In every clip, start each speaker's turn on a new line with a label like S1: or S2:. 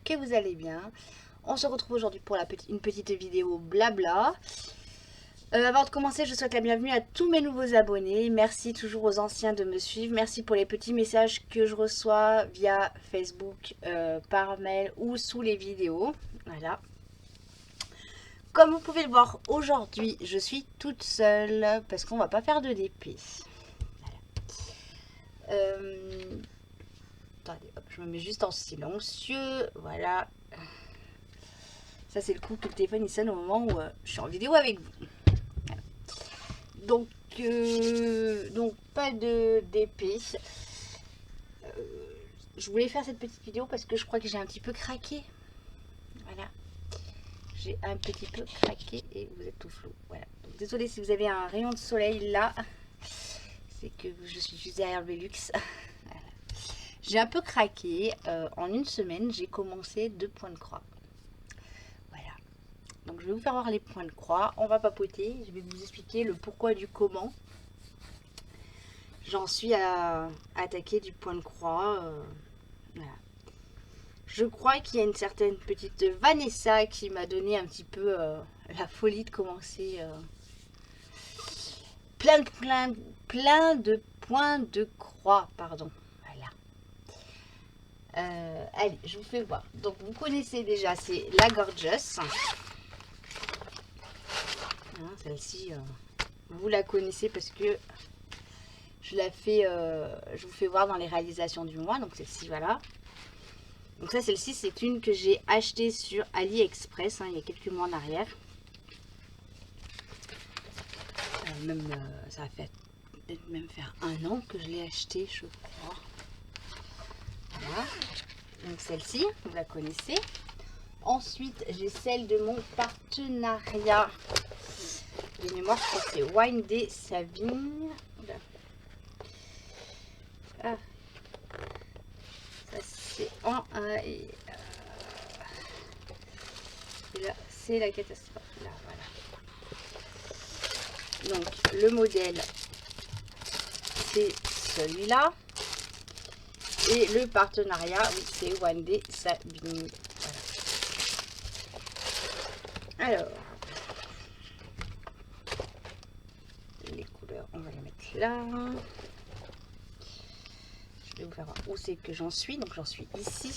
S1: que vous allez bien. On se retrouve aujourd'hui pour une petite vidéo blabla. Avant de commencer, je souhaite la bienvenue à tous mes nouveaux abonnés. Merci toujours aux anciens de me suivre. Merci pour les petits messages que je reçois via Facebook, par mail ou sous les vidéos. Voilà. Comme vous pouvez le voir, aujourd'hui, je suis toute seule parce qu'on va pas faire de DP. Voilà. Attendez, hop, je me mets juste en silencieux. Voilà. Ça, c'est le coup que le téléphone il sonne au moment où je suis en vidéo avec vous. Voilà. Donc pas de d'épée. Je voulais faire cette petite vidéo parce que je crois que j'ai un petit peu craqué. Voilà. J'ai un petit peu craqué et vous êtes tout flou. Voilà. Donc, désolée si vous avez un rayon de soleil là. C'est que je suis juste derrière le Velux. Voilà. J'ai un peu craqué. En une semaine, j'ai commencé 2 points de croix. Voilà. Donc je vais vous faire voir les points de croix. On va papoter. Je vais vous expliquer le pourquoi du comment. J'en suis à attaquer du point de croix. Voilà. Je crois qu'il y a une certaine petite Vanessa qui m'a donné un petit peu la folie de commencer plein de points de croix. Pardon. Voilà. Allez, je vous fais voir. Donc vous connaissez déjà, c'est la Gorgeous. Hein, celle-ci, vous la connaissez parce que je la fais, je vous fais voir dans les réalisations du mois. Donc celle-ci, voilà. Donc ça, celle-ci, c'est une que j'ai achetée sur AliExpress, hein, il y a quelques mois en arrière. Ça va peut-être même faire 1 an que je l'ai achetée, je crois. Voilà. Donc celle-ci, vous la connaissez. Ensuite, j'ai celle de mon partenariat. De mémoire, je crois que c'est Wine des Savignes. Ah. Ça, c'est en... et là, c'est la catastrophe. Là, voilà. Donc, le modèle, c'est celui-là. Et le partenariat, oui, c'est One Day Sabine. Voilà. Alors, les couleurs, on va les mettre là. Je vais vous faire voir où c'est que j'en suis. Donc, j'en suis ici.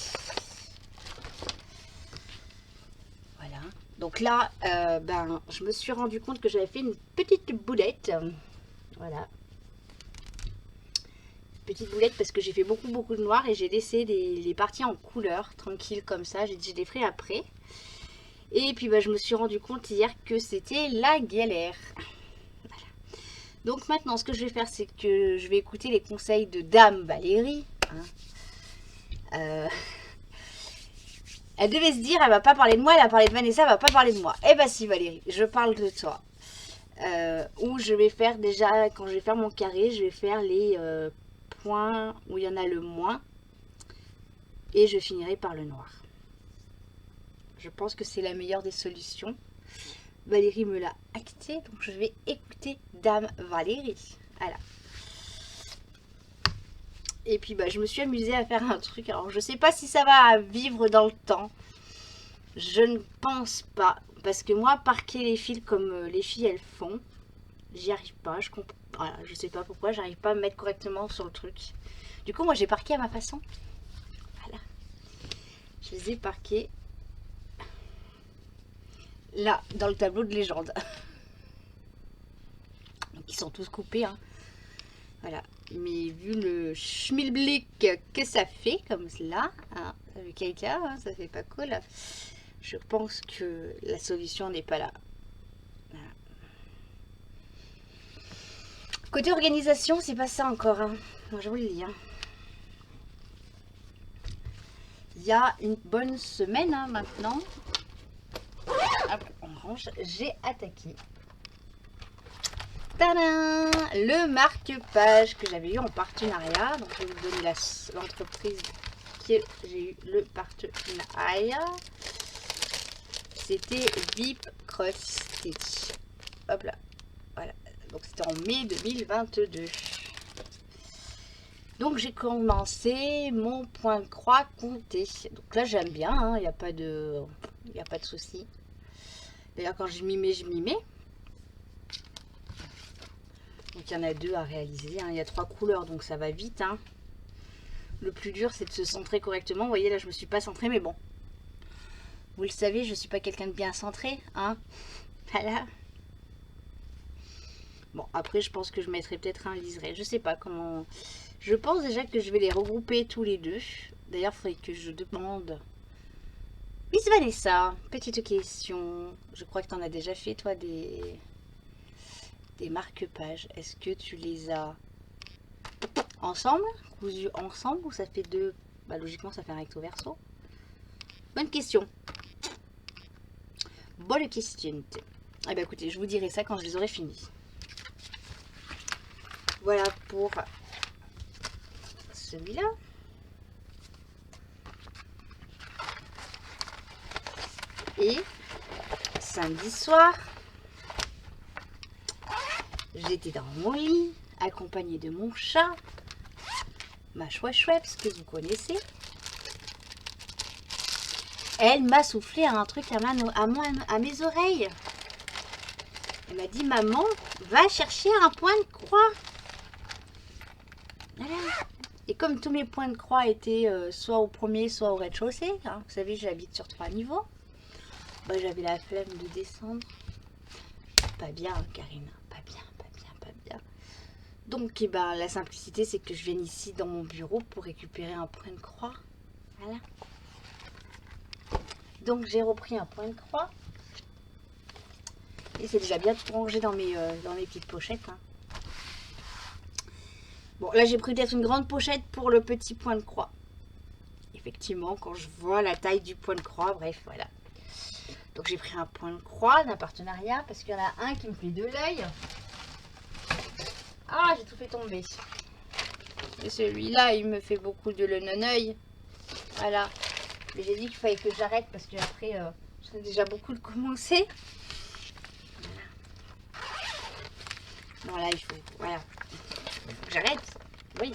S1: Voilà. Donc là, je me suis rendu compte que j'avais fait une petite boulette. Voilà. Petite boulette parce que j'ai fait beaucoup de noir et j'ai laissé les parties en couleur tranquille comme ça. J'ai dit je les ferai après. Et puis je me suis rendu compte hier que c'était la galère. Voilà. Donc maintenant ce que je vais faire, c'est que je vais écouter les conseils de Dame Valérie. Hein. Elle devait se dire, elle va pas parler de moi, elle a parlé de Vanessa, elle va pas parler de moi. Eh ben si Valérie, je parle de toi. Où je vais faire déjà, quand je vais faire mon carré, je vais faire les points où il y en a le moins. Et je finirai par le noir. Je pense que c'est la meilleure des solutions. Valérie me l'a acté, donc je vais écouter Dame Valérie. Voilà. Et puis je me suis amusée à faire un truc. Alors je sais pas si ça va vivre dans le temps. Je ne pense pas. Parce que moi, parquer les fils comme les filles elles font, j'y arrive pas. Voilà, je sais pas pourquoi, j'arrive pas à me mettre correctement sur le truc. Du coup, moi j'ai parqué à ma façon. Voilà. Je les ai parqués là, dans le tableau de légende. Donc ils sont tous coupés. Hein. Voilà. Mais vu le schmilblick que ça fait, comme cela, hein, ça fait quelqu'un, hein, ça fait pas cool. Je pense que la solution n'est pas là. Voilà. Côté organisation, c'est pas ça encore. Hein. Moi, je vous le dis. Hein. Il y a une bonne semaine hein, maintenant. Hop, on range. J'ai attaqué. Tadam! Le marque-page que j'avais eu en partenariat. Donc, je vais vous donner l'entreprise que j'ai eu le partenariat. C'était VIP Cross Stitch. Hop là. Voilà. Donc, c'était en mai 2022. Donc j'ai commencé mon point de croix compté. Donc là j'aime bien, hein, il n'y a pas de souci. D'ailleurs quand je m'y mets, je m'y mets. Donc il y en a 2 à réaliser, hein. Il y a 3 couleurs donc ça va vite, hein. Le plus dur c'est de se centrer correctement. Vous voyez là je me suis pas centrée mais bon. Vous le savez, je suis pas quelqu'un de bien centré, hein. Voilà. Bon après je pense que je mettrai peut-être un liseré. Je sais pas comment... Je pense déjà que je vais les regrouper tous les 2. D'ailleurs, il faudrait que je demande... Miss Vanessa, petite question. Je crois que tu en as déjà fait, toi, des marque-pages. Est-ce que tu les as ensemble, cousus ensemble, ou ça fait 2? Bah, logiquement, ça fait un recto verso. Bonne question. Bonne question. Eh bien, écoutez, je vous dirai ça quand je les aurai finis. Voilà pour... celui-là. Et samedi soir, j'étais dans mon lit, accompagnée de mon chat, ma chouette que vous connaissez. Elle m'a soufflé un truc à mes oreilles. Elle m'a dit, maman, va chercher un point de croix. Voilà. Et comme tous mes points de croix étaient soit au premier, soit au rez-de-chaussée, hein, vous savez, j'habite sur 3 niveaux, bah, j'avais la flemme de descendre. Pas bien, Karine, pas bien. Donc, eh ben, la simplicité, c'est que je vienne ici dans mon bureau pour récupérer un point de croix. Voilà. Donc, j'ai repris un point de croix. Et c'est déjà bien tout rangé dans mes petites pochettes, hein. Bon, là, j'ai pris peut-être une grande pochette pour le petit point de croix. Effectivement, quand je vois la taille du point de croix, bref, voilà. Donc, j'ai pris un point de croix d'un partenariat parce qu'il y en a un qui me fait de l'œil. Ah, j'ai tout fait tomber. Et celui-là, il me fait beaucoup de le non-œil. Voilà. Mais j'ai dit qu'il fallait que j'arrête parce que après, j'en ai déjà beaucoup de commencer. Voilà. Non, là, il faut... Voilà. Il faut que j'arrête. Oui.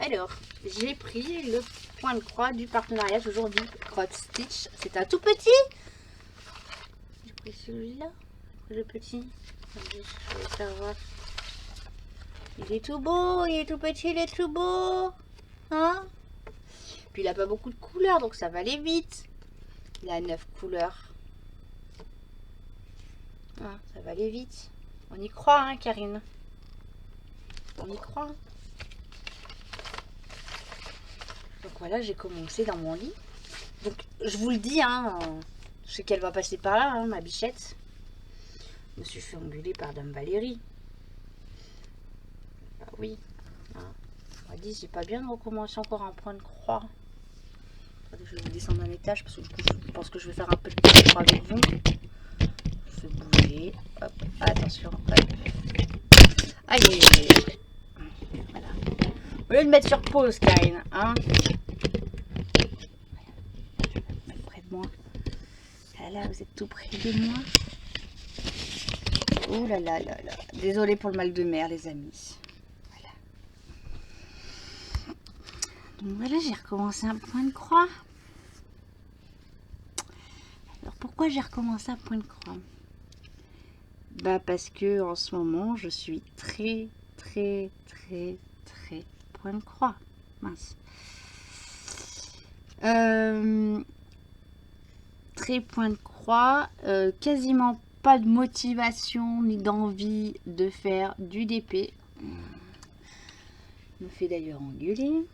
S1: Alors, j'ai pris le point de croix du partenariat, toujours du Cross Stitch. C'est un tout petit. J'ai pris celui-là. Le petit. Je vais faire voir. Il est tout beau, il est tout petit, il est tout beau. Hein? Puis il n'a pas beaucoup de couleurs, donc ça va aller vite. Il a 9 couleurs. Hein, ça va aller vite. On y croit, hein, Karine? On y croit. Donc voilà, j'ai commencé dans mon lit. Donc je vous le dis, hein, je sais qu'elle va passer par là, hein, ma bichette. Je me suis fait engueuler par Dame Valérie. Bah oui. Hein. On m'a dit, c'est pas bien de recommencer encore un point de croix. Attendez, je vais vous descendre un étage parce que du coup, je pense que je vais faire un peu de point de croix avec vous. Je vais bouger. Hop, attention. Hop. Aïe, aïe, aïe. Voilà. Au lieu de mettre sur pause, Karine, hein. Voilà. Près de moi. Là, vous êtes tout près de moi. Oh là là là là. Désolée pour le mal de mer, les amis. Voilà. Donc voilà, j'ai recommencé un point de croix. Alors pourquoi j'ai recommencé un point de croix? Bah parce que en ce moment, je suis très point de croix. Mince. Très point de croix. Quasiment pas de motivation ni d'envie de faire du DP. Me fait d'ailleurs engueuler.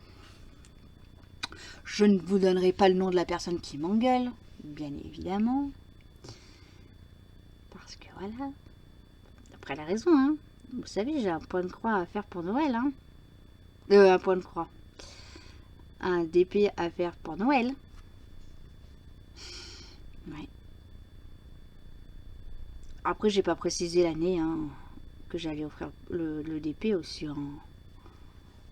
S1: Je ne vous donnerai pas le nom de la personne qui m'engueule, bien évidemment. Parce que voilà. Après, elle a raison, hein. Vous savez, j'ai un point de croix à faire pour Noël, hein. Un point de croix. Un DP à faire pour Noël. Ouais. Après, j'ai pas précisé l'année, hein, que j'allais offrir le DP aussi en...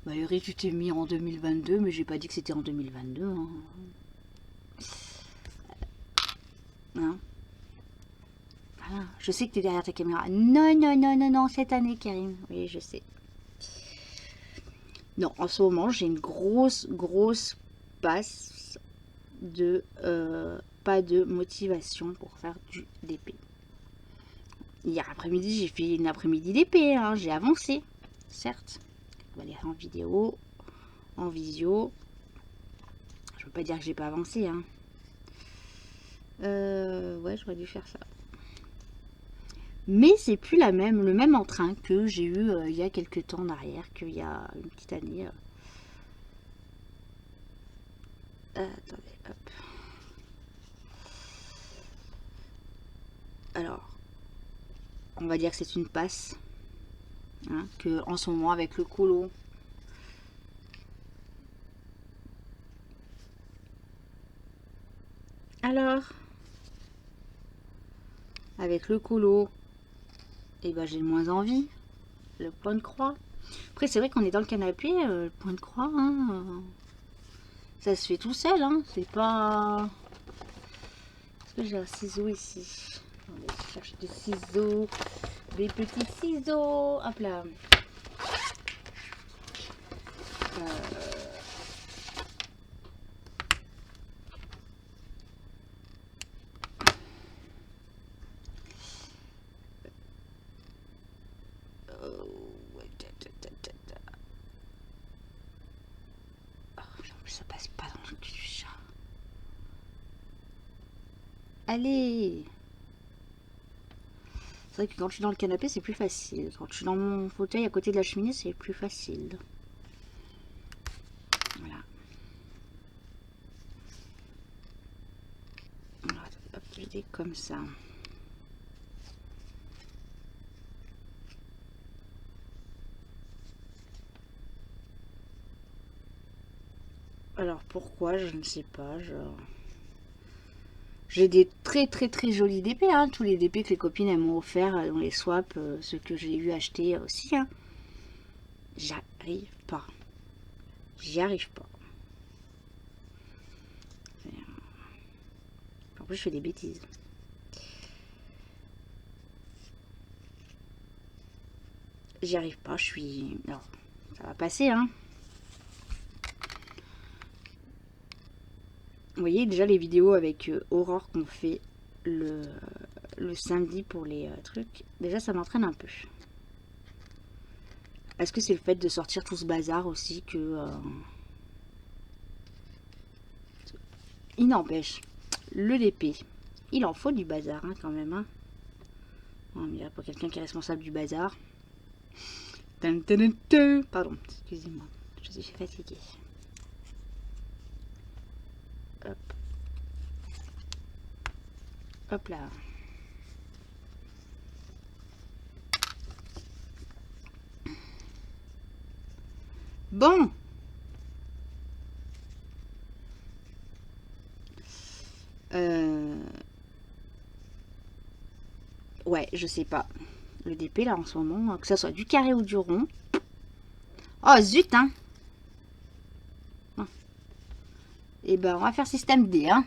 S1: Valérie, tu t'es mis en 2022, mais j'ai pas dit que c'était en 2022. Hein. Hein? Voilà. Je sais que tu es derrière ta caméra. Non, cette année, Karine. Oui, je sais. Non, en ce moment, j'ai une grosse passe de pas de motivation pour faire du DP. Hier après-midi, j'ai fait une après-midi d'épée, hein, j'ai avancé, certes. On va aller en vidéo, en visio. Je veux pas dire que j'ai pas avancé, hein. Ouais, j'aurais dû faire ça. Mais c'est plus le même entrain que j'ai eu il y a quelques temps en arrière, qu'il y a une petite année. Attendez, hop. Alors, on va dire que c'est une passe. Hein, que en ce moment avec le colo. Alors, avec le colo, et ben j'ai moins envie. Le point de croix. Après, c'est vrai qu'on est dans le canapé, le point de croix, hein, ça se fait tout seul, hein. C'est pas. Est-ce que j'ai un ciseau ici? On va chercher des ciseaux, des petits ciseaux. Hop là. Ça passe pas dans le cul du chat. Allez. C'est vrai que quand je suis dans le canapé, c'est plus facile. Quand je suis dans mon fauteuil à côté de la cheminée, c'est plus facile. Voilà. Hop, je dis comme ça. Alors pourquoi, je ne sais pas. J'ai des très jolis DP, hein. Tous les DP que les copines elles m'ont offert dans les swaps, ceux que j'ai eu acheter aussi, hein. J'arrive pas. J'y arrive pas. En plus, je fais des bêtises. J'y arrive pas, je suis... Alors, ça va passer, hein. Vous voyez déjà les vidéos avec Aurore qu'on fait le samedi pour les trucs. Déjà, ça m'entraîne un peu. Est-ce que c'est le fait de sortir tout ce bazar aussi que... Il n'empêche, le DP, il en faut du bazar, hein, quand même, hein. On dirait pour quelqu'un qui est responsable du bazar. Pardon, excusez-moi, je suis fatiguée. Hop. Hop là. Bon. Ouais, je sais pas. Le DP là en ce moment, que ça soit du carré ou du rond. Oh zut, hein. Et ben on va faire système D, hein.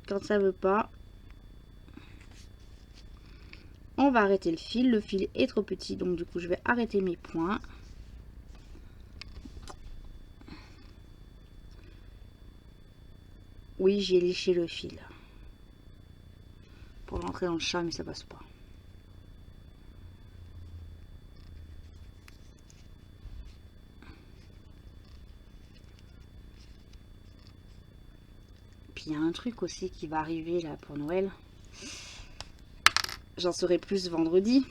S1: Quand ça veut pas, on va arrêter le fil. Le fil est trop petit, donc du coup je vais arrêter mes points. Oui, j'ai léché le fil pour rentrer dans le chat, mais ça passe pas. Puis il y a un truc aussi qui va arriver là pour Noël. J'en saurai plus vendredi.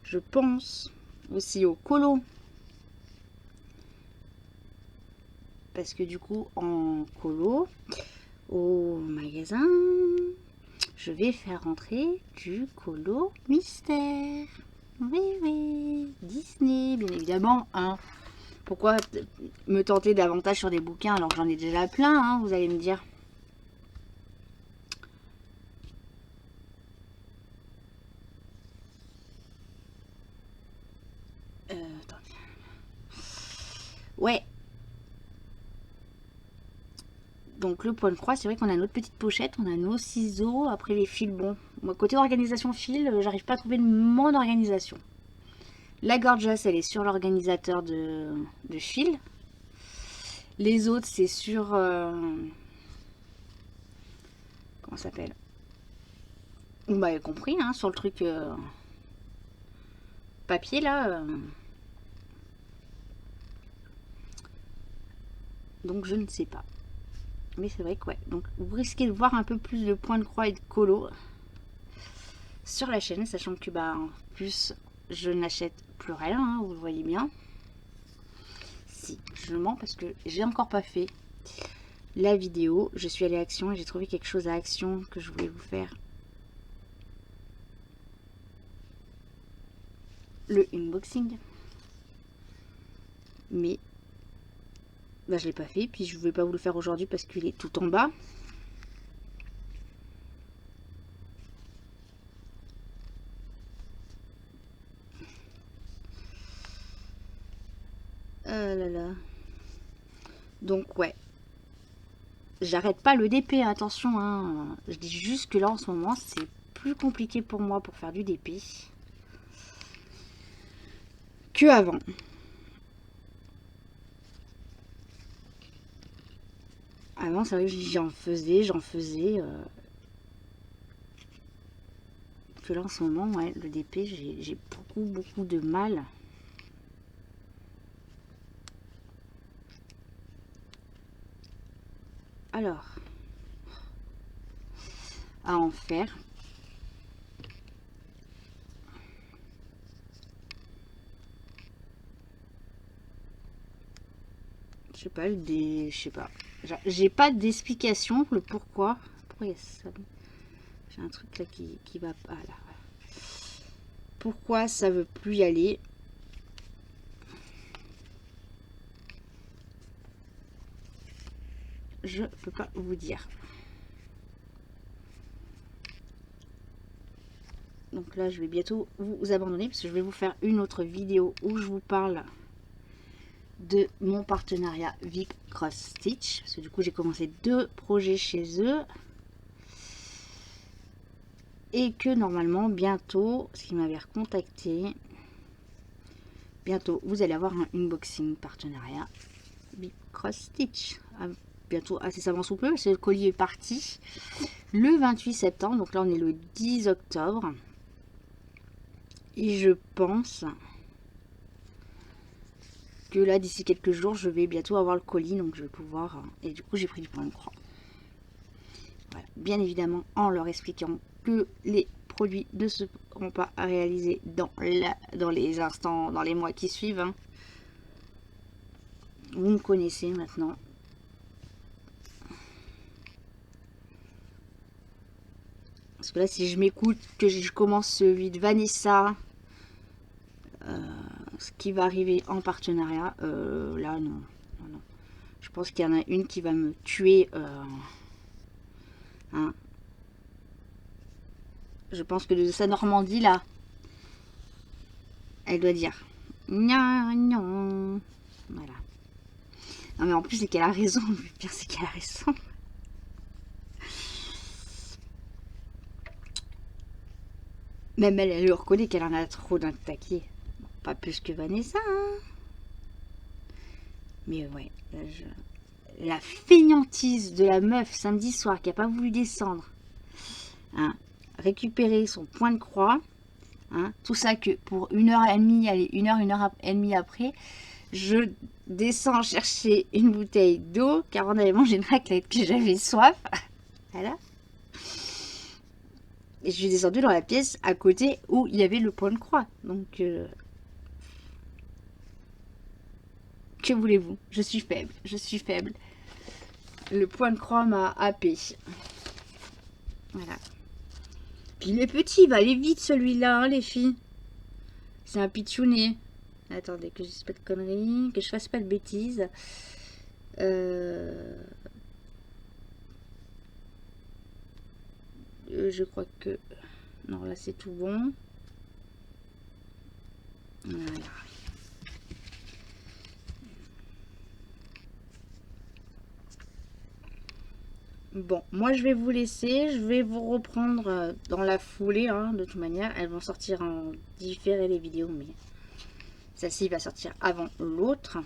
S1: Je pense aussi au colo. Parce que du coup, en colo, au magasin, je vais faire rentrer du colo mystère. Oui, oui, Disney, bien évidemment. Hein. Pourquoi me tenter davantage sur des bouquins alors que j'en ai déjà plein, hein, vous allez me dire. Attendez. Ouais. Donc le point de croix, c'est vrai qu'on a notre petite pochette, on a nos ciseaux, après les fils. Bon, moi côté organisation fil, j'arrive pas à trouver mon organisation. La gorgeous, elle est sur l'organisateur de fil. Les autres, c'est sur... comment ça s'appelle? Vous m'avez compris, hein, sur le truc papier, là. Donc, je ne sais pas. Mais c'est vrai que, ouais. Donc, vous risquez de voir un peu plus de points de croix et de colo sur la chaîne, sachant que, bah, en plus, je n'achète plus rien, hein, vous le voyez bien. Si, je mens parce que j'ai encore pas fait la vidéo. Je suis allée à Action et j'ai trouvé quelque chose à Action que je voulais vous faire. Le unboxing. Mais bah, je l'ai pas fait. Puis je ne voulais pas vous le faire aujourd'hui parce qu'il est tout en bas. Là là. Donc ouais. J'arrête pas le DP, attention. Hein. Je dis juste que là en ce moment c'est plus compliqué pour moi pour faire du DP que avant. Avant, c'est vrai que j'en faisais. Que là, en ce moment, ouais, le DP, j'ai beaucoup de mal. Alors, à en faire. Je sais pas, je sais pas. J'ai pas d'explication pour le pourquoi. Pourquoi il y a ça? J'ai un truc là qui va pas là. Pourquoi ça veut plus y aller? Je peux pas vous dire. Donc là, je vais bientôt vous abandonner parce que je vais vous faire une autre vidéo où je vous parle de mon partenariat Vic Cross Stitch. Parce que du coup, j'ai commencé 2 projets chez eux. Et que normalement, bientôt, parce qu'ils m'avaient recontacté, bientôt, vous allez avoir un unboxing partenariat Vic Cross Stitch. Bientôt, incessamment sous peu, parce que le colis est parti le 28 septembre. Donc là, on est le 10 octobre. Et je pense que là, d'ici quelques jours, je vais bientôt avoir le colis. Donc je vais pouvoir... Et du coup, j'ai pris du point de croix. Voilà. Bien évidemment, en leur expliquant que les produits ne seront pas à réaliser dans les instants, dans les mois qui suivent. Hein. Vous me connaissez maintenant. Parce que là, si je m'écoute, que je commence celui de Vanessa, ce qui va arriver en partenariat, là, non. Je pense qu'il y en a une qui va me tuer. Hein. Je pense que de sa Normandie, là, elle doit dire non, non. Voilà. Non, mais en plus, c'est qu'elle a raison. Le pire, c'est qu'elle a raison. Même elle le reconnaît qu'elle en a trop d'un taquet. Pas plus que Vanessa. Hein. Mais ouais, là, la fainéantise de la meuf samedi soir qui n'a pas voulu descendre. Hein, récupérer son point de croix. Hein, tout ça que pour 1h30, allez, 1h et demie après, je descends chercher une bouteille d'eau car on avait mangé une raclette, que j'avais soif. Voilà. Et je suis descendue dans la pièce à côté où il y avait le point de croix. Donc, que voulez-vous? Je suis faible, je suis faible. Le point de croix m'a happé. Voilà. Puis il est petit, il va aller vite celui-là, hein, les filles. C'est un pitchounet. Attendez, que je dise pas de conneries, que je fasse pas de bêtises. Je crois que... Non, là c'est tout bon. Voilà. Bon, moi je vais vous laisser, je vais vous reprendre dans la foulée, hein, de toute manière. Elles vont sortir en différé les vidéos, mais celle-ci va sortir avant l'autre.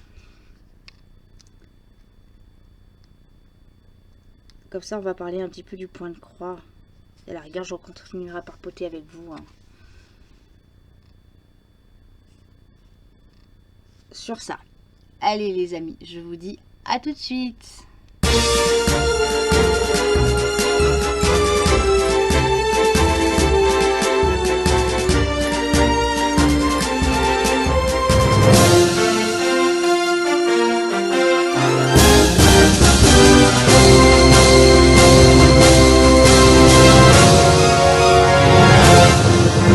S1: Comme ça, on va parler un petit peu du point de croix. Et à la rigueur, je continuerai à papoter avec vous, hein, sur ça. Allez les amis, je vous dis à tout de suite.